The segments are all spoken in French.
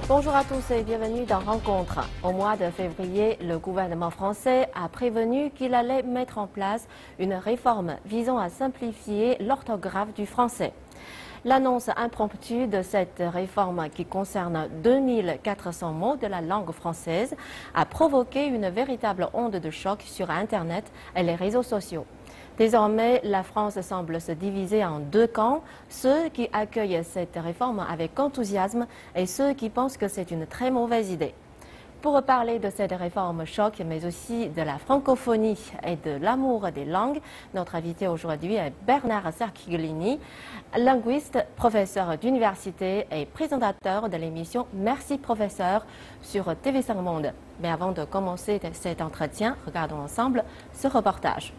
Bonjour à tous et bienvenue dans Rencontre. Au mois de février, le gouvernement français a prévenu qu'il allait mettre en place une réforme visant à simplifier l'orthographe du français. L'annonce impromptue de cette réforme qui concerne 2400 mots de la langue française a provoqué une véritable onde de choc sur Internet et les réseaux sociaux. Désormais, la France semble se diviser en deux camps, ceux qui accueillent cette réforme avec enthousiasme et ceux qui pensent que c'est une très mauvaise idée. Pour parler de cette réforme choc, mais aussi de la francophonie et de l'amour des langues, notre invité aujourd'hui est Bernard Cerchiglini, linguiste, professeur d'université et présentateur de l'émission Merci Professeur sur TV5 Monde. Mais avant de commencer cet entretien, regardons ensemble ce reportage.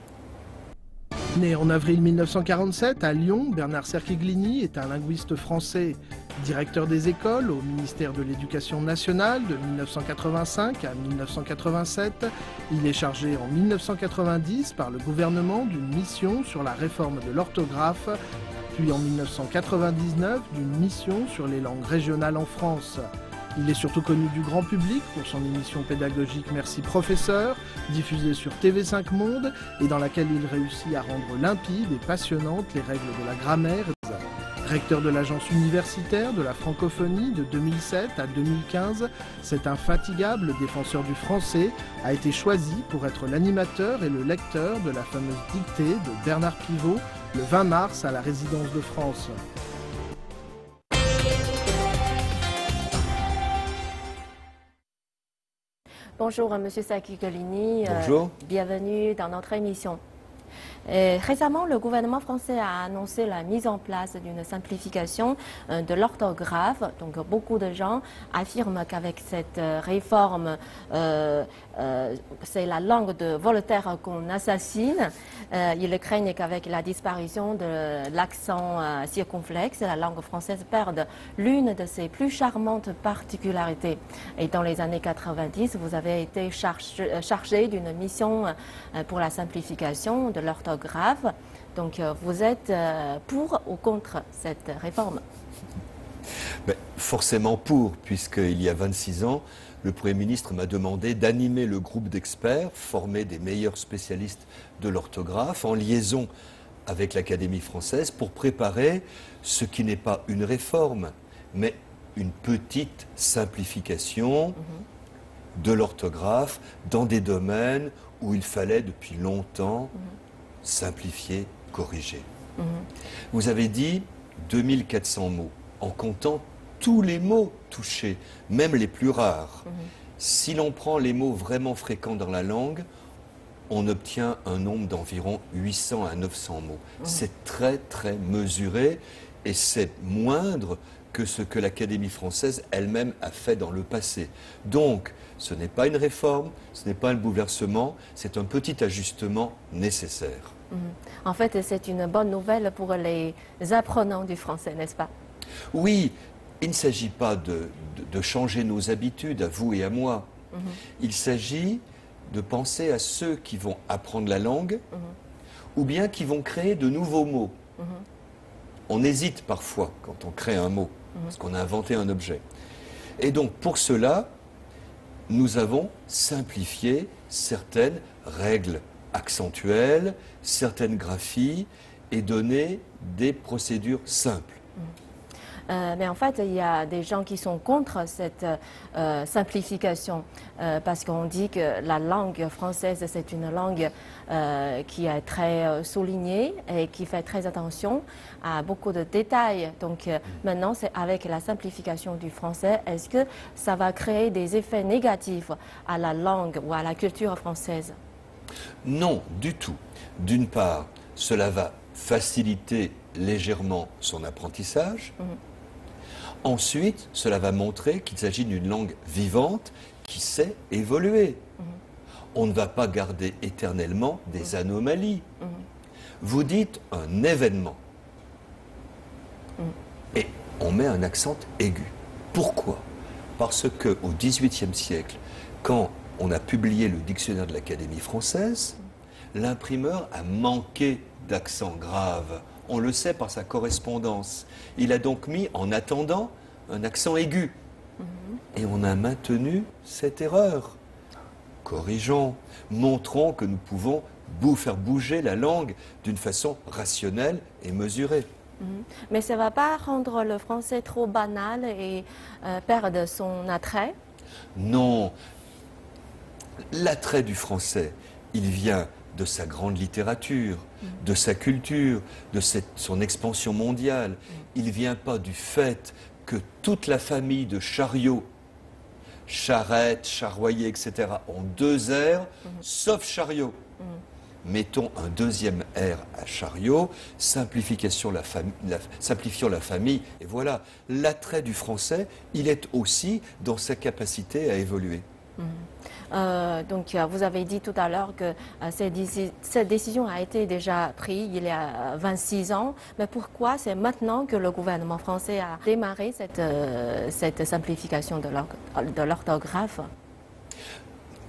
Né en avril 1947 à Lyon, Bernard Cerchiglini est un linguiste français. Directeur des écoles au ministère de l'Éducation nationale de 1985 à 1987, il est chargé en 1990 par le gouvernement d'une mission sur la réforme de l'orthographe, puis en 1999 d'une mission sur les langues régionales en France. Il est surtout connu du grand public pour son émission pédagogique Merci Professeur, diffusée sur TV5 Monde et dans laquelle il réussit à rendre limpides et passionnantes les règles de la grammaire. Recteur de l'agence universitaire de la francophonie de 2007 à 2015, cet infatigable défenseur du français a été choisi pour être l'animateur et le lecteur de la fameuse dictée de Bernard Pivot le 20 mars à la résidence de France. Bonjour, Monsieur Cerchiglini. Bonjour. Bienvenue dans notre émission. Récemment, le gouvernement français a annoncé la mise en place d'une simplification de l'orthographe. Donc, beaucoup de gens affirment qu'avec cette réforme, c'est la langue de Voltaire qu'on assassine. Ils craignent qu'avec la disparition de l'accent circonflexe, la langue française perde l'une de ses plus charmantes particularités. Et dans les années 90, vous avez été chargé d'une mission pour la simplification de l'orthographe. Donc, vous êtes pour ou contre cette réforme? Forcément pour, puisqu'il y a 26 ans, le Premier ministre m'a demandé d'animer le groupe d'experts formés des meilleurs spécialistes de l'orthographe en liaison avec l'Académie française pour préparer ce qui n'est pas une réforme, mais une petite simplification de l'orthographe dans des domaines où il fallait depuis longtemps simplifier, corriger. Vous avez dit 2400 mots, en comptant tous les mots touchés, même les plus rares. Si l'on prend les mots vraiment fréquents dans la langue, on obtient un nombre d'environ 800 à 900 mots. C'est très très mesuré et c'est moindre que ce que l'Académie française elle-même a fait dans le passé. Donc, ce n'est pas une réforme, ce n'est pas un bouleversement, c'est un petit ajustement nécessaire. En fait, c'est une bonne nouvelle pour les apprenants du français, n'est-ce pas? Oui, il ne s'agit pas de changer nos habitudes, à vous et à moi. Il s'agit de penser à ceux qui vont apprendre la langue ou bien qui vont créer de nouveaux mots. On hésite parfois quand on crée un mot, parce qu'on a inventé un objet. Et donc, pour cela, nous avons simplifié certaines règles accentuelles, certaines graphies et donné des procédures simples. Mais en fait, il y a des gens qui sont contre cette simplification parce qu'on dit que la langue française, c'est une langue qui est très soulignée et qui fait très attention à beaucoup de détails. Donc maintenant, c'est avec la simplification du français, est-ce que ça va créer des effets négatifs à la langue ou à la culture française? Non, du tout. D'une part, cela va faciliter légèrement son apprentissage. Ensuite, cela va montrer qu'il s'agit d'une langue vivante qui sait évoluer. On ne va pas garder éternellement des anomalies. Vous dites un événement. Et on met un accent aigu. Pourquoi? Parce qu'au XVIIIe siècle, quand on a publié le dictionnaire de l'Académie française, l'imprimeur a manqué d'accent grave. On le sait par sa correspondance. Il a donc mis, en attendant, un accent aigu. Et on a maintenu cette erreur. Corrigeons, montrons que nous pouvons faire bouger la langue d'une façon rationnelle et mesurée. Mais ça ne va pas rendre le français trop banal et perdre son attrait? Non, l'attrait du français, il vient de sa grande littérature, de sa culture, de son expansion mondiale. Il ne vient pas du fait que toute la famille de Chariot, Charette, Charroyer, etc., ont deux R, sauf Chariot. Mettons un deuxième R à Chariot, simplifiant la famille, et voilà, l'attrait du français, il est aussi dans sa capacité à évoluer. Donc, vous avez dit tout à l'heure que cette décision a été déjà prise il y a 26 ans. Mais pourquoi c'est maintenant que le gouvernement français a démarré cette simplification de l'orthographe?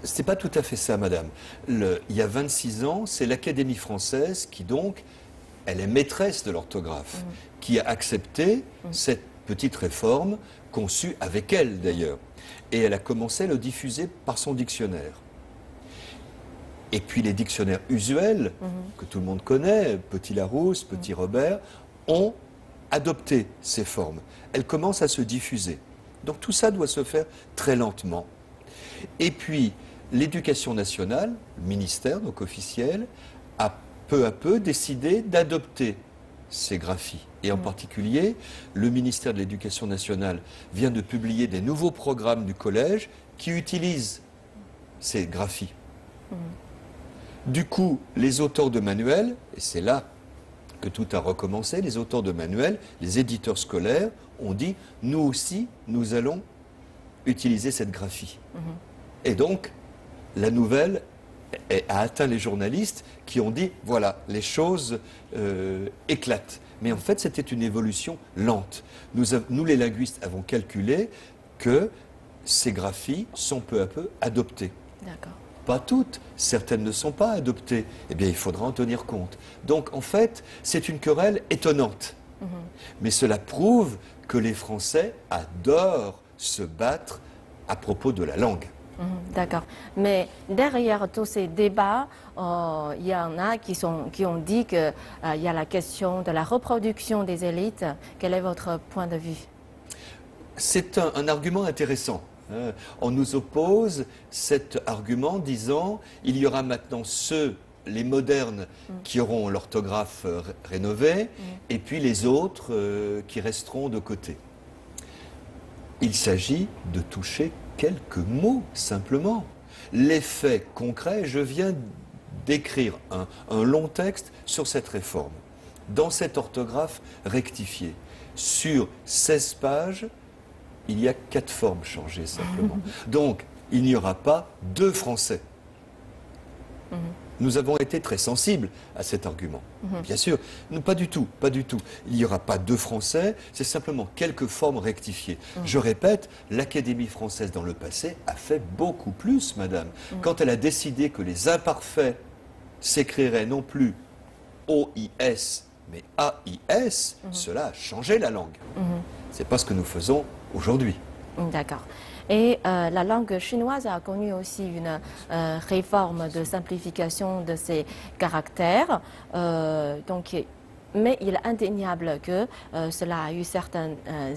Ce n'est pas tout à fait ça, madame. Il y a 26 ans, c'est l'Académie française qui, donc, elle est maîtresse de l'orthographe, qui a accepté cette petite réforme, conçue avec elle d'ailleurs. Et elle a commencé à le diffuser par son dictionnaire. Et puis les dictionnaires usuels, que tout le monde connaît, Petit Larousse, Petit Robert, ont adopté ces formes. Elles commencent à se diffuser. Donc tout ça doit se faire très lentement. Et puis l'Éducation nationale, le ministère, donc officiel, a peu à peu décidé d'adopter ces graphies. Et en particulier, le ministère de l'Éducation nationale vient de publier des nouveaux programmes du collège qui utilisent ces graphies. Du coup, les auteurs de manuels, et c'est là que tout a recommencé, les auteurs de manuels, les éditeurs scolaires ont dit, nous aussi, nous allons utiliser cette graphie. Et donc, la nouvelle a atteint les journalistes qui ont dit, voilà, les choses éclatent. Mais en fait, c'était une évolution lente. Nous, les linguistes, avons calculé que ces graphies sont peu à peu adoptées. D'accord. Pas toutes, certaines ne sont pas adoptées. Eh bien, il faudra en tenir compte. Donc, en fait, c'est une querelle étonnante. Mais cela prouve que les Français adorent se battre à propos de la langue. D'accord. Mais derrière tous ces débats, il y en a qui ont dit qu'il y a la question de la reproduction des élites. Quel est votre point de vue? C'est un argument intéressant. On nous oppose cet argument disant il y aura maintenant les modernes, qui auront l'orthographe rénovée, et puis les autres qui resteront de côté. Il s'agit de toucher quelques mots, simplement. L'effet concret, je viens d'écrire un long texte sur cette réforme. Dans cette orthographe rectifiée, sur 16 pages, il y a 4 formes changées simplement. Donc, il n'y aura pas 2 Français. Nous avons été très sensibles à cet argument. Bien sûr, pas du tout, pas du tout. Il n'y aura pas 2 Français, c'est simplement quelques formes rectifiées. Je répète, l'Académie française dans le passé a fait beaucoup plus, madame. Quand elle a décidé que les imparfaits s'écriraient non plus O-I-S, mais A-I-S, cela a changé la langue. C'est pas ce que nous faisons aujourd'hui. D'accord. Et la langue chinoise a connu aussi une réforme de simplification de ses caractères. Mais il est indéniable que cela a eu certains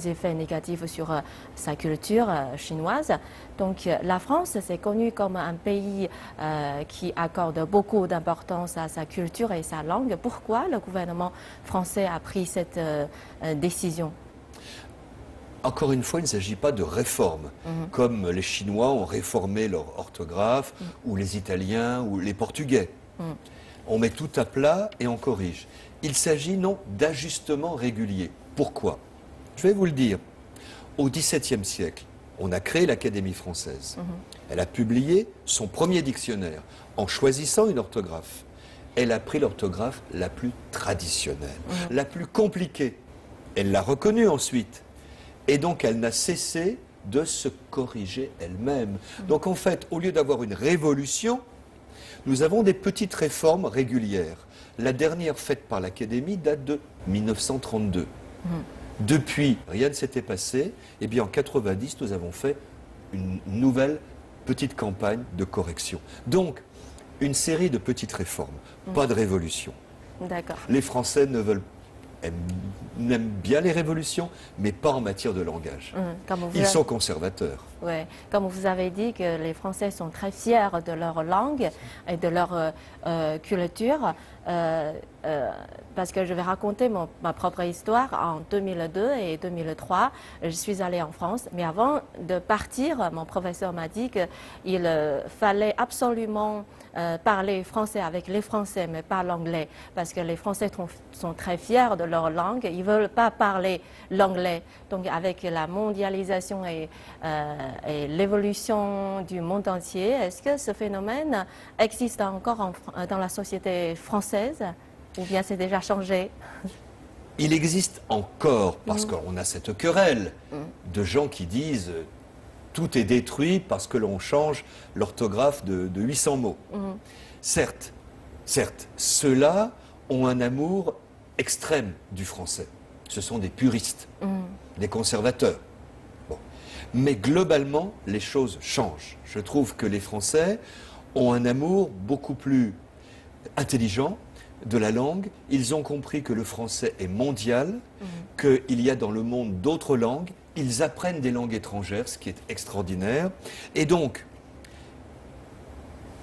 effets négatifs sur sa culture chinoise. Donc la France, c'est connu comme un pays qui accorde beaucoup d'importance à sa culture et sa langue. Pourquoi le gouvernement français a pris cette décision? Encore une fois, il ne s'agit pas de réforme, comme les Chinois ont réformé leur orthographe, ou les Italiens, ou les Portugais. On met tout à plat et on corrige. Il s'agit, non, d'ajustements réguliers. Pourquoi? Je vais vous le dire. Au XVIIe siècle, on a créé l'Académie française. Elle a publié son premier dictionnaire en choisissant une orthographe. Elle a pris l'orthographe la plus traditionnelle, la plus compliquée. Elle l'a reconnue ensuite. Et donc, elle n'a cessé de se corriger elle-même. Donc, en fait, au lieu d'avoir une révolution, nous avons des petites réformes régulières. La dernière faite par l'Académie date de 1932. Depuis, rien ne s'était passé. Et bien en 90, nous avons fait une nouvelle petite campagne de correction. Donc, une série de petites réformes, pas de révolution. D'accord. Les Français n'aiment bien les révolutions, mais pas en matière de langage. Ils sont conservateurs. Ouais. Comme vous avez dit que les Français sont très fiers de leur langue et de leur culture, parce que je vais raconter ma propre histoire. En 2002 et 2003, je suis allée en France, mais avant de partir, mon professeur m'a dit qu'il fallait absolument parler français avec les Français, mais pas l'anglais, parce que les Français sont très fiers de leur langue. Ils ne veulent pas parler l'anglais. Donc avec la mondialisation et l'évolution du monde entier, est-ce que ce phénomène existe encore dans la société française ou bien c'est déjà changé? Il existe encore, parce qu'on a cette querelle de gens qui disent tout est détruit parce que l'on change l'orthographe de 800 mots. Certes, ceux-là ont un amour extrême du français. Ce sont des puristes, des conservateurs. Bon. Mais globalement, les choses changent. Je trouve que les Français ont un amour beaucoup plus intelligent de la langue. Ils ont compris que le français est mondial, qu'il y a dans le monde d'autres langues. Ils apprennent des langues étrangères, ce qui est extraordinaire. Et donc,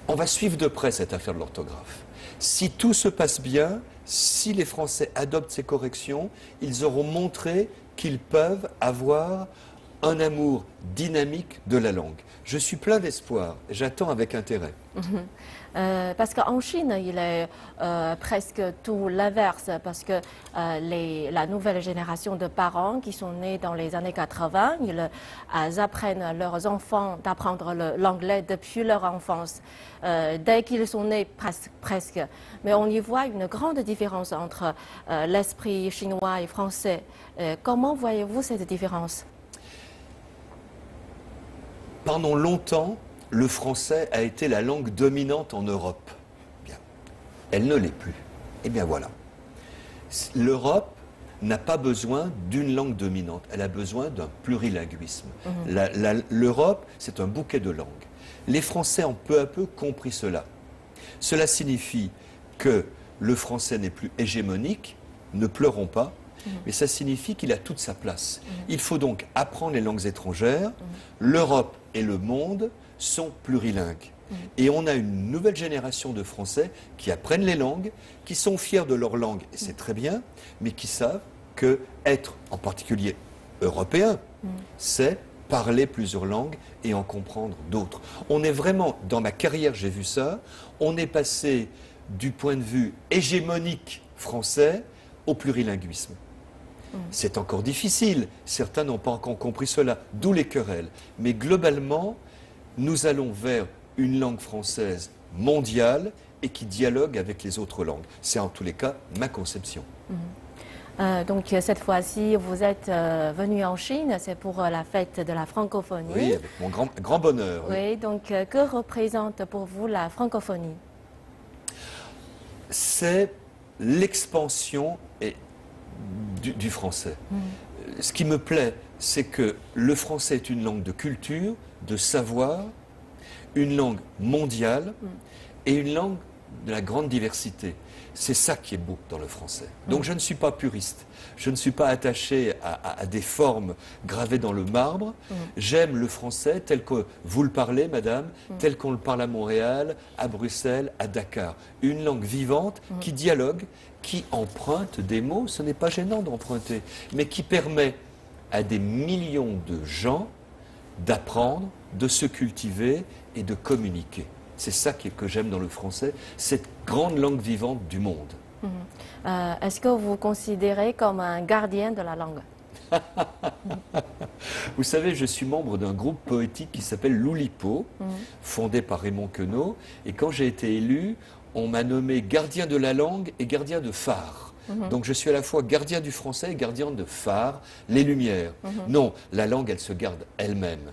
on va suivre de près cette affaire de l'orthographe. Si tout se passe bien, si les Français adoptent ces corrections, ils auront montré qu'ils peuvent avoir un amour dynamique de la langue. Je suis plein d'espoir et j'attends avec intérêt. Parce qu'en Chine, il est presque tout l'inverse, parce que la nouvelle génération de parents qui sont nés dans les années 80, ils apprennent à leurs enfants d'apprendre l'anglais depuis leur enfance, dès qu'ils sont nés presque. Mais on y voit une grande différence entre l'esprit chinois et français. Comment voyez-vous cette différence? Pendant longtemps, le français a été la langue dominante en Europe. Bien. Elle ne l'est plus. Eh bien voilà. L'Europe n'a pas besoin d'une langue dominante, elle a besoin d'un plurilinguisme. L'Europe, c'est un bouquet de langues. Les Français ont peu à peu compris cela. Cela signifie que le français n'est plus hégémonique, ne pleurons pas, mais ça signifie qu'il a toute sa place. Il faut donc apprendre les langues étrangères. L'Europe et le monde sont plurilingues. Et on a une nouvelle génération de Français qui apprennent les langues, qui sont fiers de leur langue, et c'est très bien, mais qui savent que être, en particulier européen, c'est parler plusieurs langues et en comprendre d'autres. On est vraiment, dans ma carrière, j'ai vu ça, on est passé du point de vue hégémonique français au plurilinguisme. C'est encore difficile, certains n'ont pas encore compris cela, d'où les querelles. Mais globalement, nous allons vers une langue française mondiale et qui dialogue avec les autres langues. C'est en tous les cas ma conception. Donc cette fois-ci, vous êtes venu en Chine, c'est pour la fête de la francophonie. Oui, avec mon grand bonheur. Oui, Oui. donc que représente pour vous la francophonie? C'est l'expansion du français. Ce qui me plaît, c'est que le français est une langue de culture, de savoir, une langue mondiale et une langue de la grande diversité. C'est ça qui est beau dans le français. Donc je ne suis pas puriste, je ne suis pas attaché à des formes gravées dans le marbre. J'aime le français tel que vous le parlez, madame, tel qu'on le parle à Montréal, à Bruxelles, à Dakar. Une langue vivante qui dialogue, qui emprunte des mots, ce n'est pas gênant d'emprunter, mais qui permet à des millions de gens d'apprendre, de se cultiver et de communiquer. C'est ça que j'aime dans le français, cette grande langue vivante du monde. Est-ce que vous vous considérez comme un gardien de la langue? Vous savez, je suis membre d'un groupe poétique qui s'appelle l'Oulipo, fondé par Raymond Queneau, et quand j'ai été élu, on m'a nommé gardien de la langue et gardien de phare. Donc je suis à la fois gardien du français et gardien de phare, les lumières. Non, la langue, elle se garde elle-même.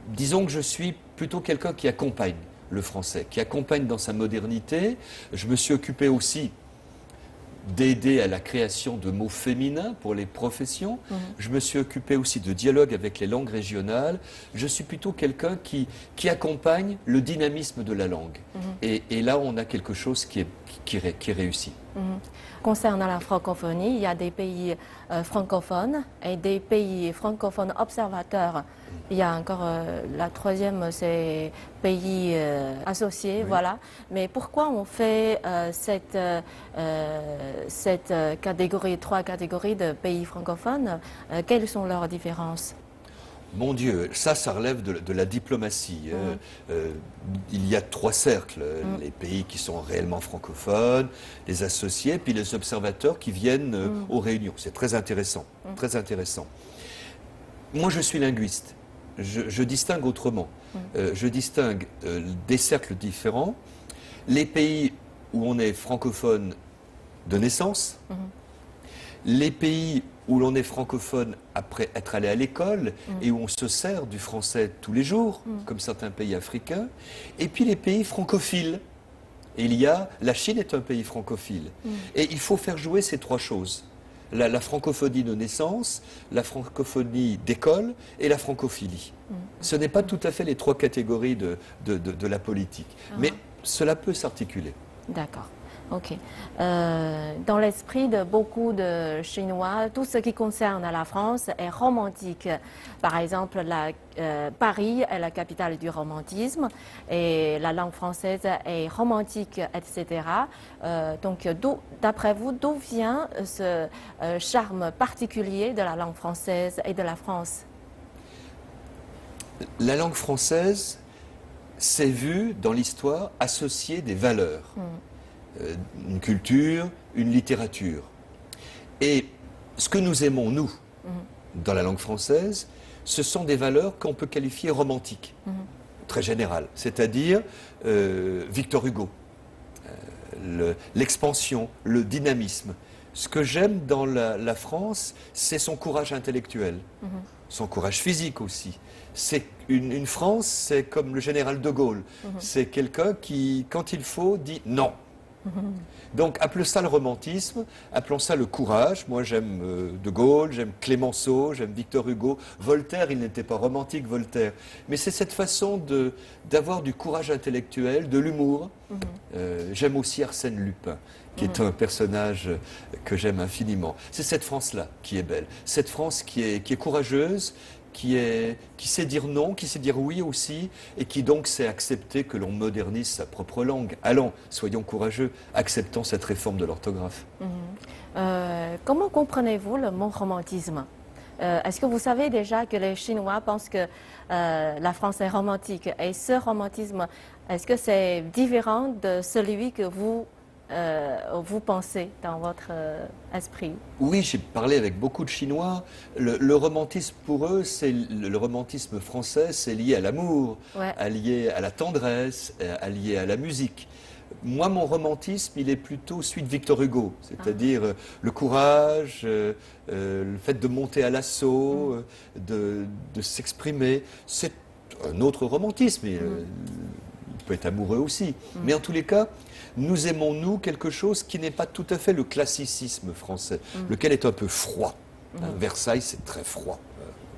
Disons que je suis plutôt quelqu'un qui accompagne le français, qui accompagne dans sa modernité. Je me suis occupé aussi d'aider à la création de mots féminins pour les professions. Je me suis occupé aussi de dialogue avec les langues régionales. Je suis plutôt quelqu'un qui accompagne le dynamisme de la langue. Et là, on a quelque chose qui est réussi. Concernant la francophonie, il y a des pays francophones et des pays francophones observateurs. Il y a encore la troisième, c'est pays associés, Oui. voilà. Mais pourquoi on fait cette catégorie, trois catégories de pays francophones? Quelles sont leurs différences? Mon Dieu, ça relève de la diplomatie. Il y a trois cercles, les pays qui sont réellement francophones, les associés, puis les observateurs qui viennent aux réunions. C'est très intéressant, très intéressant. Moi, je suis linguiste. Je distingue autrement. Je distingue des cercles différents. Les pays où on est francophone de naissance, les pays où l'on est francophone après être allé à l'école et où on se sert du français tous les jours, comme certains pays africains, et puis les pays francophiles. Et la Chine est un pays francophile. Et il faut faire jouer ces trois choses. La francophonie de naissance, la francophonie d'école et la francophilie. Ce n'est pas tout à fait les trois catégories de la politique. Mais cela peut s'articuler. D'accord. Ok. Dans l'esprit de beaucoup de Chinois, tout ce qui concerne la France est romantique. Par exemple, Paris est la capitale du romantisme et la langue française est romantique, etc. Donc, d'après vous, d'où vient ce charme particulier de la langue française et de la France? La langue française s'est vue dans l'histoire associer des valeurs. Une culture, une littérature. Et ce que nous aimons, nous, dans la langue française, ce sont des valeurs qu'on peut qualifier romantiques, très générales, c'est-à-dire Victor Hugo, l'expansion, le dynamisme. Ce que j'aime dans la France, c'est son courage intellectuel, son courage physique aussi. C'est une France, c'est comme le général de Gaulle, c'est quelqu'un qui, quand il faut, dit non. Donc appelons ça le romantisme, appelons ça le courage. Moi j'aime de Gaulle, j'aime Clémenceau, j'aime Victor Hugo. Voltaire, il n'était pas romantique, Voltaire. Mais c'est cette façon d'avoir du courage intellectuel, de l'humour. J'aime aussi Arsène Lupin, qui est un personnage que j'aime infiniment. C'est cette France-là qui est belle. Cette France qui est courageuse, qui sait dire non, qui sait dire oui aussi, et qui donc sait accepter que l'on modernise sa propre langue. Allons, soyons courageux, acceptons cette réforme de l'orthographe. Comment comprenez-vous le mot romantisme? Est-ce que vous savez déjà que les Chinois pensent que la France est romantique? Et ce romantisme, est-ce que c'est différent de celui que vous pensez dans votre esprit? Oui, j'ai parlé avec beaucoup de Chinois. Le romantisme pour eux, le romantisme français, c'est lié à l'amour, lié à la tendresse, lié à la musique. Moi, mon romantisme, il est plutôt celui de Victor Hugo, c'est-à-dire le courage, le fait de monter à l'assaut, de s'exprimer. C'est un autre romantisme. Il peut être amoureux aussi. Mais en tous les cas, nous aimons, nous, quelque chose qui n'est pas tout à fait le classicisme français, lequel est un peu froid. Versailles, c'est très froid.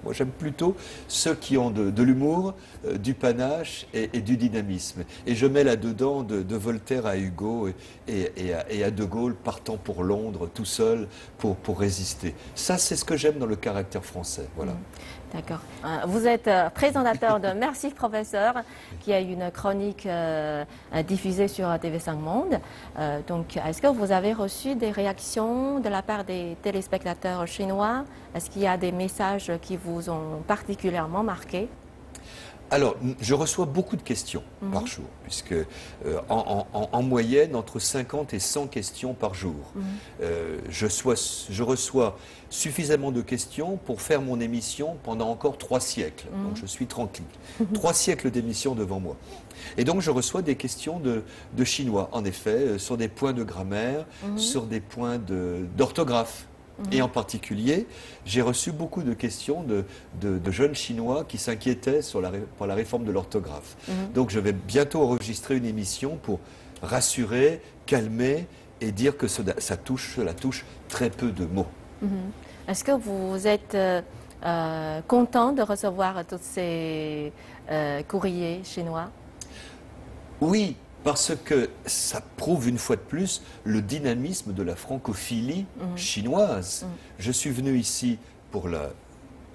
Moi, j'aime plutôt ceux qui ont de l'humour, du panache et du dynamisme. Et je mets là-dedans de Voltaire à Hugo et à De Gaulle partant pour Londres, tout seul, pour résister. Ça, c'est ce que j'aime dans le caractère français. Voilà. D'accord. Vous êtes présentateur de Merci Professeur, qui a une chronique diffusée sur TV5 Monde. Donc, est-ce que vous avez reçu des réactions de la part des téléspectateurs chinois? Est-ce qu'il y a des messages qui vous ont particulièrement marqué? Alors, je reçois beaucoup de questions par jour, puisque en moyenne, entre 50 et 100 questions par jour. Je reçois suffisamment de questions pour faire mon émission pendant encore 3 siècles. Donc, je suis tranquille. 3 siècles d'émission devant moi. Et donc, je reçois des questions de Chinois, en effet, sur des points de grammaire, sur des points d'orthographe. Et en particulier, j'ai reçu beaucoup de questions de jeunes Chinois qui s'inquiétaient pour la réforme de l'orthographe. Donc je vais bientôt enregistrer une émission pour rassurer, calmer et dire que cela touche très peu de mots. Est-ce que vous êtes content de recevoir tous ces courriers chinois? Oui, parce que ça prouve une fois de plus le dynamisme de la francophilie chinoise. Je suis venu ici pour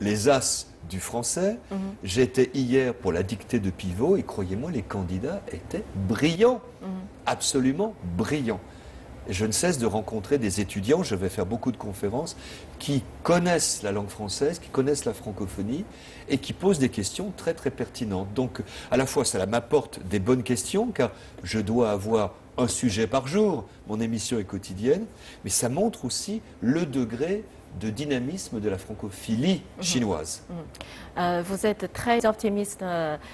les as du français. J'étais hier pour la dictée de Pivot et croyez-moi, les candidats étaient brillants, absolument brillants. Je ne cesse de rencontrer des étudiants, je vais faire beaucoup de conférences, qui connaissent la langue française, qui connaissent la francophonie et qui posent des questions très très pertinentes. Donc à la fois cela m'apporte des bonnes questions car je dois avoir un sujet par jour, mon émission est quotidienne, mais ça montre aussi le degré de dynamisme de la francophilie chinoise. Vous êtes très optimiste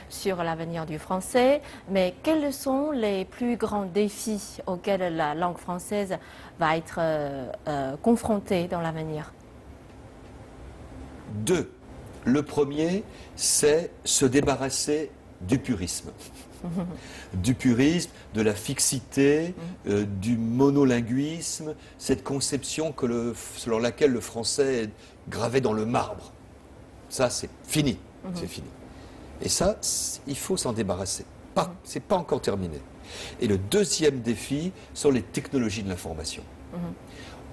sur l'avenir du français, mais quels sont les plus grands défis auxquels la langue française va être confrontée dans l'avenir? 2. Le premier, c'est se débarrasser du purisme. Du purisme, de la fixité, du monolinguisme, cette conception selon laquelle le français est gravé dans le marbre. Ça, c'est fini. C'est fini. Et ça, il faut s'en débarrasser. C'est pas encore terminé. Et le deuxième défi sont les technologies de l'information.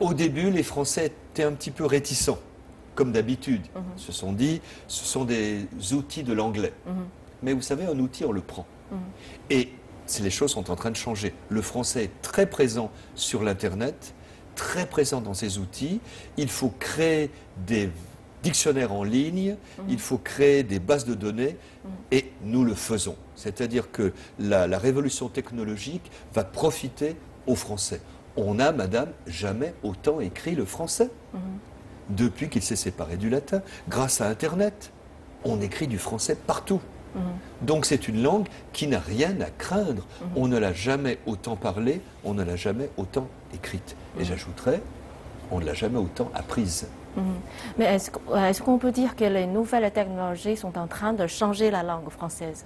Au début, les Français étaient un petit peu réticents, comme d'habitude. Ils se sont dit, ce sont des outils de l'anglais. Mais vous savez, un outil, on le prend. Et les choses sont en train de changer. Le français est très présent sur l'Internet, très présent dans ces outils. Il faut créer des dictionnaires en ligne, il faut créer des bases de données, et nous le faisons. C'est-à-dire que la révolution technologique va profiter aux Français. On n'a, madame, jamais autant écrit le français. Depuis qu'il s'est séparé du latin, grâce à Internet, on écrit du français partout. Donc c'est une langue qui n'a rien à craindre. On ne l'a jamais autant parlée, on ne l'a jamais autant écrite. Et j'ajouterais, on ne l'a jamais autant apprise. Mais est-ce qu'on peut dire que les nouvelles technologies sont en train de changer la langue française?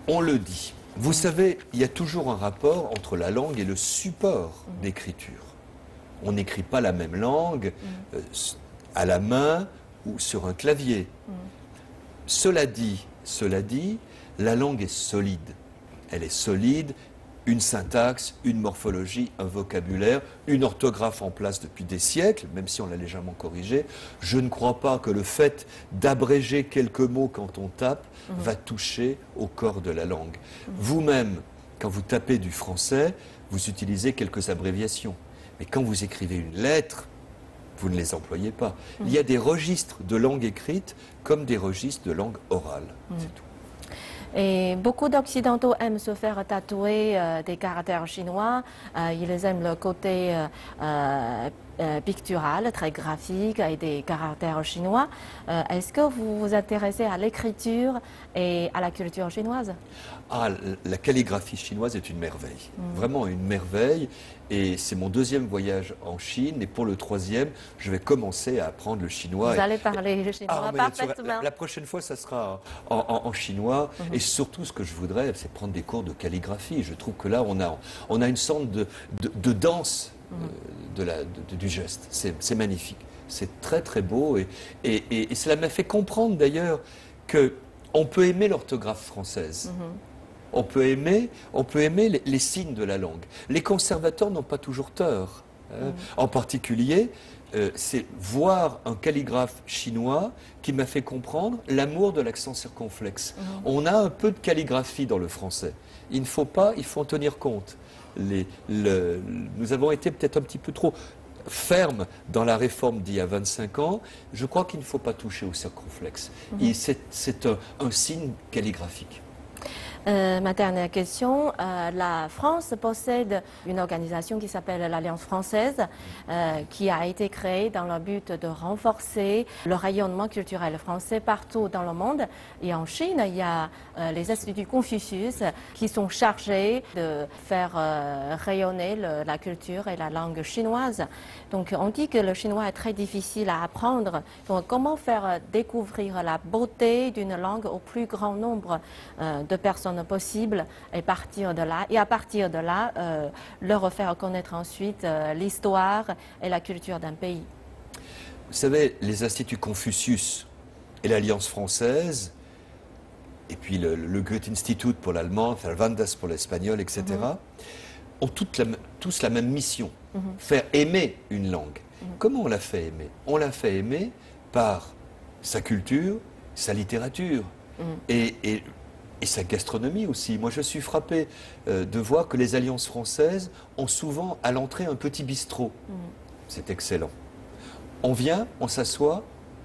On le dit. Vous savez, il y a toujours un rapport entre la langue et le support d'écriture. On n'écrit pas la même langue à la main ou sur un clavier. Cela dit, la langue est solide. Elle est solide, une syntaxe, une morphologie, un vocabulaire, une orthographe en place depuis des siècles, même si on l'a légèrement corrigée. Je ne crois pas que le fait d'abréger quelques mots quand on tape va toucher au corps de la langue. Vous-même, quand vous tapez du français, vous utilisez quelques abréviations. Mais quand vous écrivez une lettre, vous ne les employez pas. Il y a des registres de langue écrite comme des registres de langue orale. C'est tout. Et beaucoup d'Occidentaux aiment se faire tatouer des caractères chinois. Ils aiment le côté pictural, très graphique, et des caractères chinois. Est-ce que vous vous intéressez à l'écriture et à la culture chinoise? Ah, la calligraphie chinoise est une merveille, vraiment une merveille. Et c'est mon deuxième voyage en Chine. Et pour le troisième, je vais commencer à apprendre le chinois. Vous allez parler le chinois parfaitement. La prochaine fois, ça sera en chinois. Et surtout, ce que je voudrais, c'est prendre des cours de calligraphie. Je trouve que là, on a une sorte de danse du geste. C'est magnifique. C'est très très beau. Et cela m'a fait comprendre d'ailleurs qu'on peut aimer l'orthographe française. On peut aimer les signes de la langue. Les conservateurs n'ont pas toujours tort. En particulier, c'est voir un calligraphe chinois qui m'a fait comprendre l'amour de l'accent circonflexe. On a un peu de calligraphie dans le français. Il faut en tenir compte. Nous avons été peut-être un petit peu trop fermes dans la réforme d'il y a 25 ans. Je crois qu'il ne faut pas toucher au circonflexe. C'est un signe calligraphique. Ma dernière question, la France possède une organisation qui s'appelle l'Alliance française, qui a été créée dans le but de renforcer le rayonnement culturel français partout dans le monde. Et en Chine, il y a les instituts Confucius qui sont chargés de faire rayonner la culture et la langue chinoise. Donc on dit que le chinois est très difficile à apprendre. Donc comment faire découvrir la beauté d'une langue au plus grand nombre de personnes personnes possibles et partir de là. Et à partir de là, leur faire connaître ensuite l'histoire et la culture d'un pays. Vous savez, les instituts Confucius et l'Alliance française, et puis le Goethe-Institut pour l'allemand, Cervantes pour l'espagnol, etc., ont tous la même mission, faire aimer une langue. Comment on la fait aimer? On la fait aimer par sa culture, sa littérature et sa gastronomie aussi. Moi, je suis frappé de voir que les alliances françaises ont souvent à l'entrée un petit bistrot. C'est excellent. On vient, on s'assoit,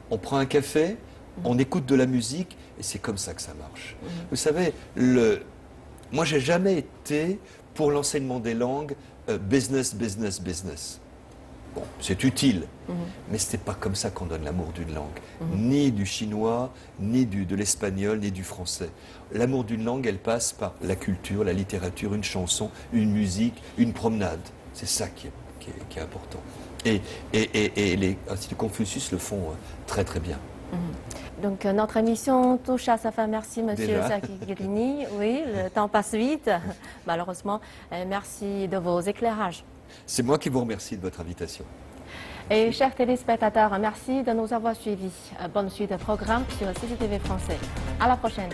on prend un café, on écoute de la musique et c'est comme ça que ça marche. Vous savez, moi, j'ai jamais été pour l'enseignement des langues business, business, business. Bon, c'est utile, mais ce n'est pas comme ça qu'on donne l'amour d'une langue. Ni du chinois, ni de l'espagnol, ni du français. L'amour d'une langue, elle passe par la culture, la littérature, une chanson, une musique, une promenade. C'est ça qui est important. Et les instituts Confucius le font très très bien. Donc notre émission touche à sa fin. Merci Monsieur Serki-Glini. Oui, le temps passe vite, malheureusement. Merci de vos éclairages. C'est moi qui vous remercie de votre invitation. Et chers téléspectateurs, merci de nous avoir suivis. Bonne suite de programme sur CCTV français. À la prochaine.